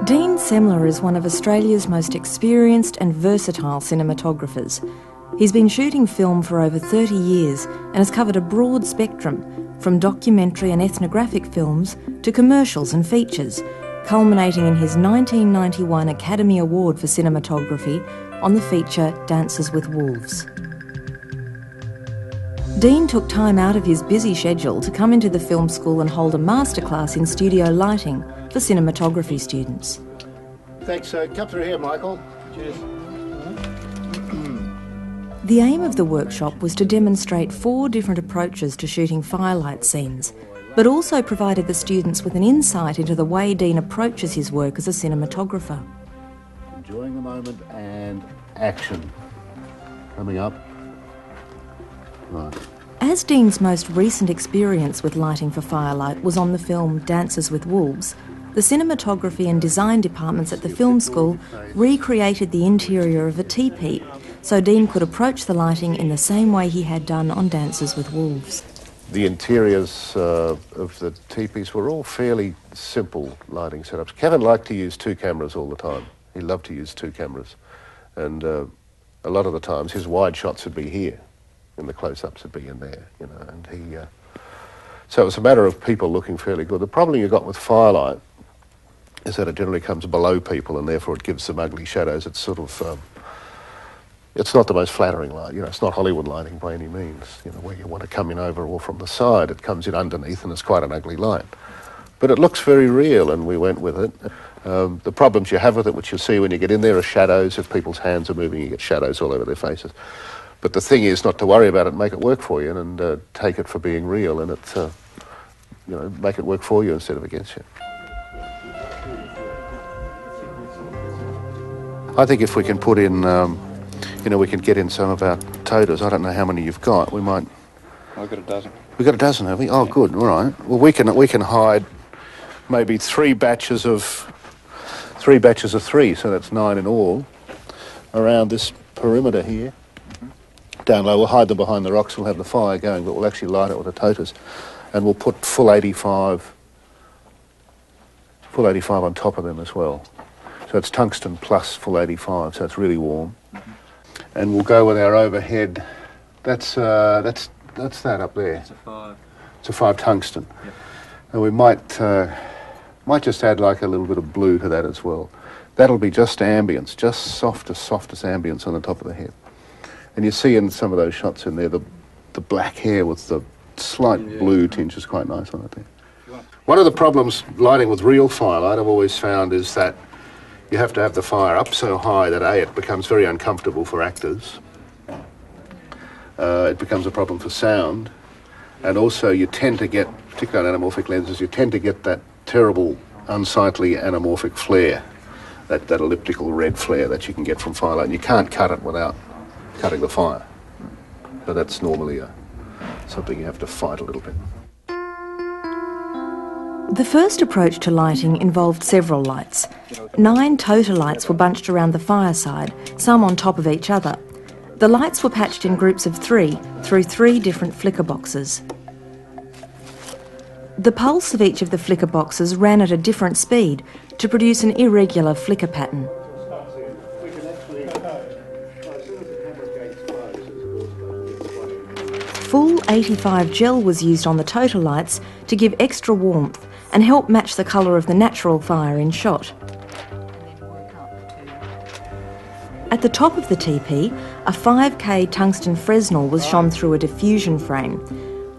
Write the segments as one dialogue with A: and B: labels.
A: Dean Semler is one of Australia's most experienced and versatile cinematographers. He's been shooting film for over 30 years and has covered a broad spectrum, from documentary and ethnographic films to commercials and features, culminating in his 1991 Academy Award for Cinematography on the feature Dances with Wolves. Dean took time out of his busy schedule to come into the film school and hold a masterclass in studio lighting for cinematography students.
B: Thanks. Come through here, Michael. Cheers.
A: The aim of the workshop was to demonstrate 4 different approaches to shooting firelight scenes, but also provided the students with an insight into the way Dean approaches his work as a cinematographer.
B: Enjoying the moment and action. Coming up. Right.
A: As Dean's most recent experience with lighting for firelight was on the film Dances with Wolves, the cinematography and design departments at the film school recreated the interior of a teepee so Dean could approach the lighting in the same way he had done on Dances with Wolves.
B: The interiors of the teepees were all fairly simple lighting setups. Kevin liked to use 2 cameras all the time. He loved to use 2 cameras. And a lot of the times his wide shots would be here and the close-ups would be in there, you know, and he... So it was a matter of people looking fairly good. The problem you got with firelight is that it generally comes below people and therefore it gives them ugly shadows. It's sort of... it's not the most flattering light, you know, it's not Hollywood lighting by any means, you know, where you want to come in over or from the side. It comes in underneath and it's quite an ugly light. But it looks very real and we went with it. The problems you have with it, which you'll see when you get in there, are shadows. If people's hands are moving, you get shadows all over their faces. But the thing is not to worry about it, make it work for you and take it for being real and it, you know, make it work for you instead of against you. I think if we can put in, you know, we can get in some of our toters. I don't know how many you've got. We might...
C: I've got a dozen.
B: We've got a dozen, have we? Oh, good. All right. Well, we can hide maybe 3 batches of 3, so that's 9 in all, around this perimeter here. Down low, we'll hide them behind the rocks. We'll have the fire going, but we'll actually light it with the toters, and we'll put full 85 on top of them as well. So it's tungsten plus full 85, so it's really warm. And we'll go with our overhead. That's that up there.
C: It's a 5.
B: It's a 5 tungsten.
C: Yep.
B: And we might just add like a little bit of blue to that as well. That'll be just ambience, just softest ambience on the top of the head. And you see in some of those shots in there the black hair with the slight blue tinge is quite nice on it there. One of the problems lighting with real firelight I've always found is that you have to have the fire up so high that A, it becomes very uncomfortable for actors. It becomes a problem for sound. And also you tend to get, particularly on anamorphic lenses, you tend to get that terrible, unsightly anamorphic flare, that elliptical red flare that you can get from firelight. And you can't cut it without cutting the fire. But that's normally something you have to fight a little bit.
A: The first approach to lighting involved several lights. 9 total lights were bunched around the fireside, some on top of each other. The lights were patched in groups of 3 through 3 different flicker boxes. The pulse of each of the flicker boxes ran at a different speed to produce an irregular flicker pattern. Full 85 gel was used on the total lights to give extra warmth and help match the colour of the natural fire in shot. At the top of the teepee, a 5K tungsten Fresnel was shone through a diffusion frame.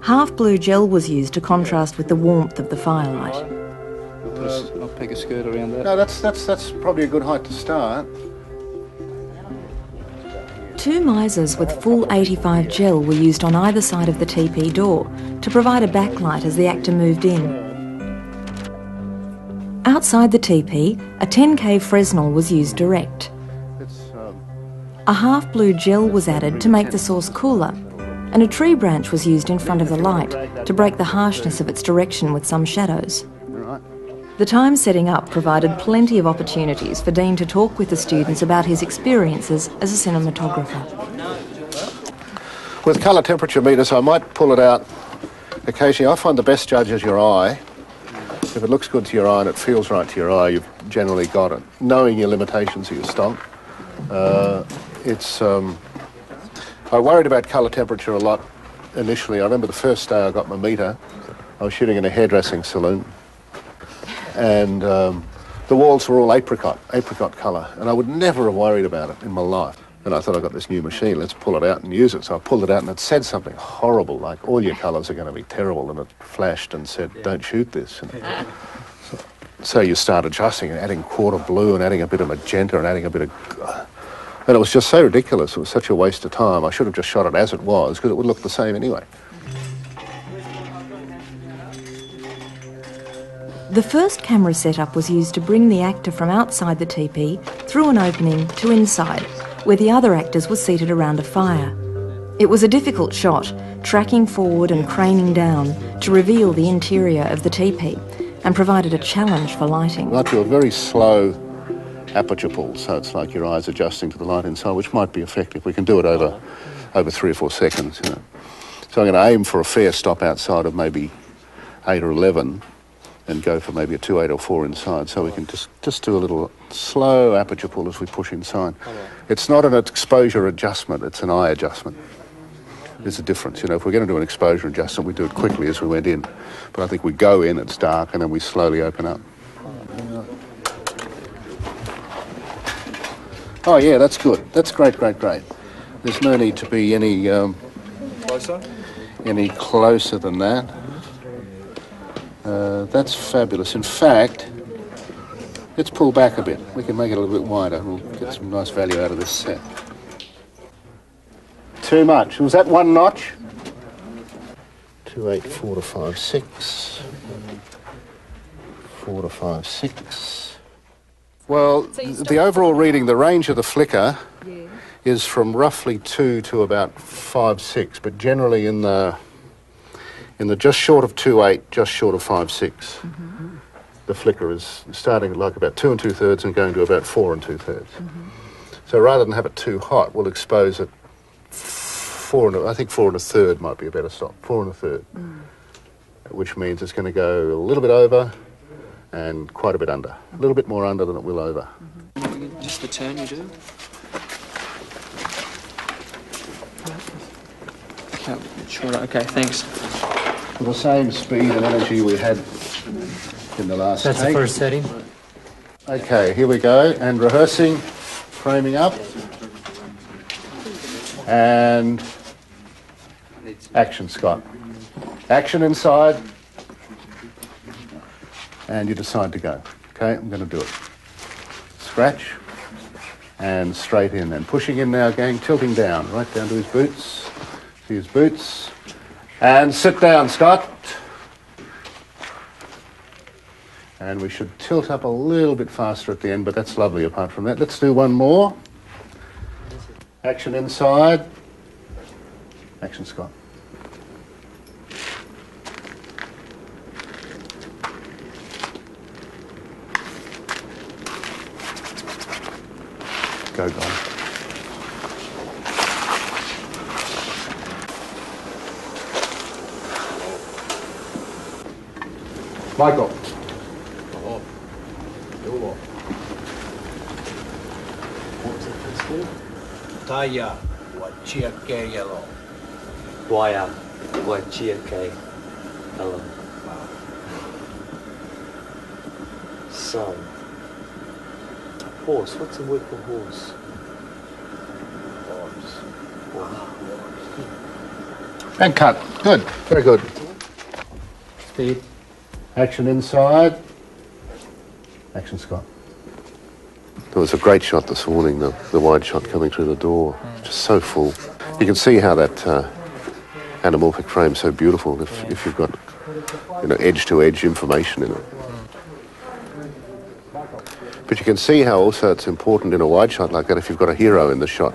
A: Half blue gel was used to contrast with the warmth of the firelight.
C: I'll peg a skirt around that.
B: No, that's probably a good height to start.
A: 2 misers with full 85 gel were used on either side of the teepee door to provide a backlight as the actor moved in. Outside the teepee, a 10K Fresnel was used direct. A half blue gel was added to make the source cooler, and a tree branch was used in front of the light to break the harshness of its direction with some shadows. The time setting up provided plenty of opportunities for Dean to talk with the students about his experiences as a cinematographer.
B: With colour temperature meters, I might pull it out occasionally. I find the best judge is your eye. If it looks good to your eye and it feels right to your eye, you've generally got it. Knowing your limitations of your stock, I worried about colour temperature a lot initially. I remember the first day I got my meter, I was shooting in a hairdressing saloon, and the walls were all apricot colour, and I would never have worried about it in my life. And I thought, I got this new machine, let's pull it out and use it. So I pulled it out and it said something horrible, like all your colours are going to be terrible, and it flashed and said, don't shoot this. And so you start adjusting and adding quarter blue and adding a bit of magenta and adding a bit of... And it was just so ridiculous, it was such a waste of time. I should have just shot it as it was, because it would look the same anyway.
A: The first camera setup was used to bring the actor from outside the teepee through an opening to inside, where the other actors were seated around a fire. It was a difficult shot, tracking forward and craning down to reveal the interior of the teepee, and provided a challenge for lighting.
B: I do a very slow aperture pull, so it's like your eyes adjusting to the light inside, which might be effective. We can do it over 3 or 4 seconds, you know. So I'm going to aim for a fair stop outside of maybe 8 or 11 and go for maybe a 2, 8 or 4 inside, so we can just do a little slow aperture pull as we push inside. It's not an exposure adjustment, it's an eye adjustment. There's a difference, you know. If we're going to do an exposure adjustment, we do it quickly as we went in. But I think we go in, it's dark, and then we slowly open up. Oh yeah, that's good. That's great, great, great. There's no need to be any closer than that. That's fabulous. In fact, let's pull back a bit. We can make it a little bit wider. We'll get some nice value out of this set. Too much. Was that 1 notch? 2, 8, 4 to 5, 6. 4 to 5, 6. Well, the overall reading, the range of the flicker is from roughly 2 to about 5, 6, but generally in the just short of 2, 8, just short of 5, 6. The flicker is starting at like about 2 2/3 and going to about 4 2/3. So rather than have it too hot, we'll expose it 4 1/3 might be a better stop. 4 1/3, which means it's going to go a little bit over and quite a bit under. A little bit more under than it will over.
C: Just the turn you do? Okay, shorter. Okay, thanks.
B: For the same speed and energy we had in the last
D: That's
B: take.
D: the first setting.
B: Okay, here we go. And rehearsing, framing up. And action, Scott. Action inside. And you decide to go. Okay, I'm going to do it. Scratch. And straight in. And pushing in now, gang, tilting down, right down to his boots. See his boots. And sit down, Scott. And we should tilt up a little bit faster at the end, but that's lovely apart from that. Let's do one more. Action inside. Action, Scott. Go, guys. Michael.
E: Taya Wachiake Yellow.
D: Waya, Wachiake, hello. Son. Horse, what's the word for horse?
B: And cut. Good. Very good.
D: Speed.
B: Action inside. Action, Scott. There was a great shot this morning, the wide shot coming through the door. Just so full. You can see how that anamorphic frame's so beautiful if you've got, you know, edge-to-edge information in it. But you can see how also it's important in a wide shot like that, if you've got a hero in the shot,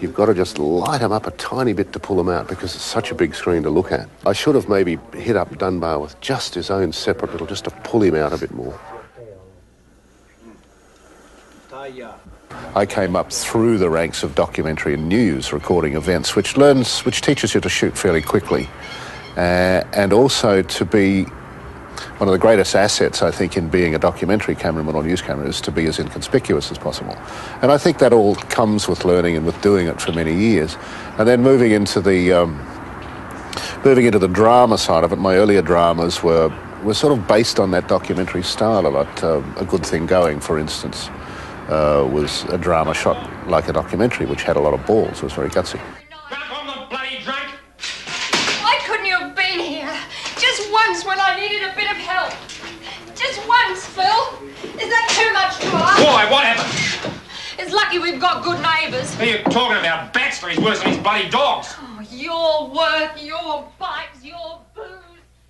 B: you've got to just light them up a tiny bit to pull them out because it's such a big screen to look at. I should have maybe hit up Dunbar with just his own separate little, just to pull him out a bit more. I came up through the ranks of documentary and news recording events, which teaches you to shoot fairly quickly, and also to be one of the greatest assets, I think, in being a documentary cameraman or news camera is to be as inconspicuous as possible. And I think that all comes with learning and with doing it for many years. And then moving into the drama side of it, my earlier dramas were sort of based on that documentary style a lot. A Good Thing Going, for instance, was a drama shot like a documentary, which had a lot of balls. It was very gutsy.
F: Why couldn't you have been here? Just once when I needed a bit of help. Just once, Phil. Is that too much to ask?
G: Why? What happened?
F: It's lucky we've got good neighbours.
G: What are you talking about? Baxter, he's worse than his bloody dogs.
F: Oh, your work, your bikes, your booze.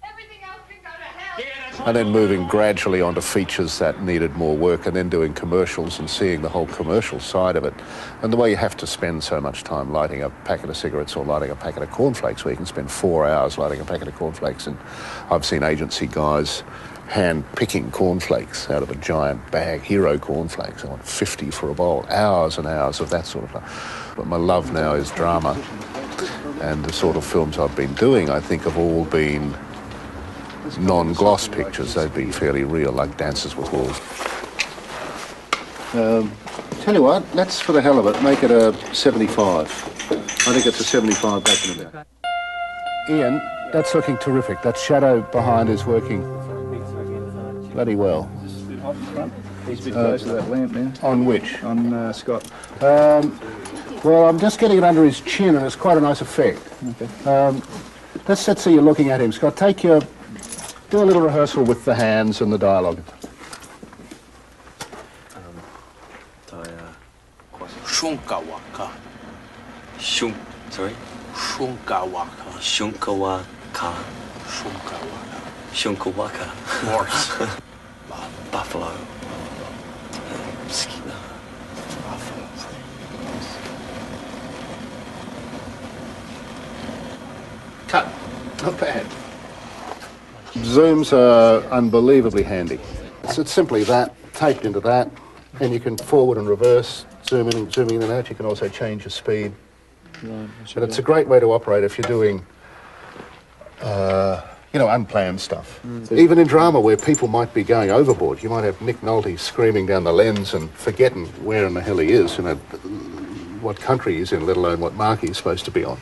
F: Everything else can go to hell.
G: Yeah, that's right.
B: And then moving gradually onto features that needed more work, and then doing commercials and seeing the whole commercial side of it. And the way you have to spend so much time lighting a packet of cigarettes or lighting a packet of cornflakes, where you can spend 4 hours lighting a packet of cornflakes. And I've seen agency guys hand-picking cornflakes out of a giant bag, Hero cornflakes. I want 50 for a bowl. Hours and hours of that sort of stuff. But my love now is drama. And the sort of films I've been doing, I think, have all been non-gloss pictures. They've been fairly real, like Dances with Wolves. Tell you what, let's, for the hell of it, make it a 75. I think it's a 75 back in the day. Ian, that's looking terrific. That shadow behind is working bloody well.
H: He's a bit close to that lamp now.
B: On which?
H: On Scott.
B: Well, I'm just getting it under his chin, and it's quite a nice effect.
H: Okay.
B: Let's see you looking at him, Scott. Do a little rehearsal with the hands and the dialogue.
E: Shunkawaka.
D: Sorry?
E: Shunkawaka.
D: Shunkawaka.
E: Shunkawaka.
D: Shunkawaka.
E: Horse.
D: Buffalo.
B: Cut. Not bad. Zooms are unbelievably handy. It's simply that, taped into that, and you can forward and reverse, zooming in and out. You can also change your speed. And it's a great way to operate if you're doing, unplanned stuff. Even in drama where people might be going overboard, you might have Nick Nolte screaming down the lens and forgetting where in the hell he is, what country he's in, let alone what mark he's supposed to be on.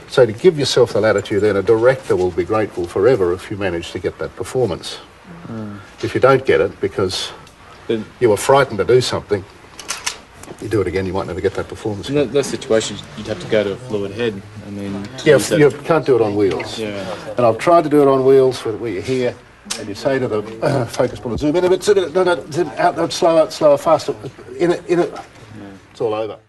B: So to give yourself the latitude, then a director will be grateful forever if you manage to get that performance. If you don't get it because you were frightened to do something, you do it again, you might never get that performance.
H: In those situations, you'd have to go to a fluid head and then...
B: Yeah, you can't do it on wheels.
H: Yeah.
B: And I've tried to do it on wheels where you're here and you say to the focus puller, zoom in a bit, zoom out, slower, faster. In it. It's all over.